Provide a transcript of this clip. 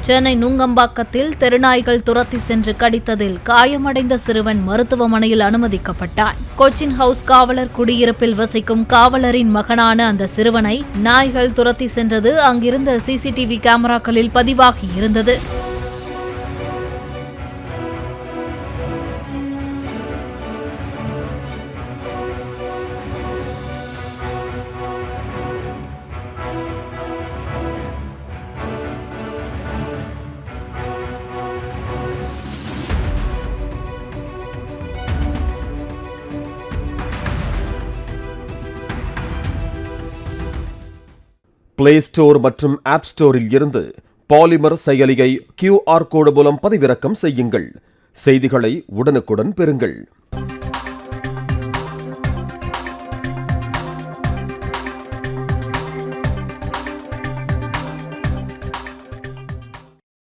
சென்னை நுங்கம்பாக்கத்தில் தெருநாய்கள் துரத்தி சென்று கடித்ததில் காயமடைந்த சிறுவன் மருத்துவமனையில் அனுமதிக்கப்பட்டான். கொச்சின் ஹவுஸ் காவலர் குடியிருப்பில் வசிக்கும் காவலரின் மகனான அந்த சிறுவனை நாய்கள் துரத்தி சென்றது அங்கிருந்த சிசிடிவி கேமராக்களில் பதிவாகி இருந்தது. பிளே ஸ்டோர் மற்றும் ஆப் ஸ்டோரில் இருந்து பாலிமர் செயலியை QR கோடு மூலம் பதிவிறக்கம் செய்யுங்கள். செய்திகளை உடனுக்குடன் பெறுங்கள்.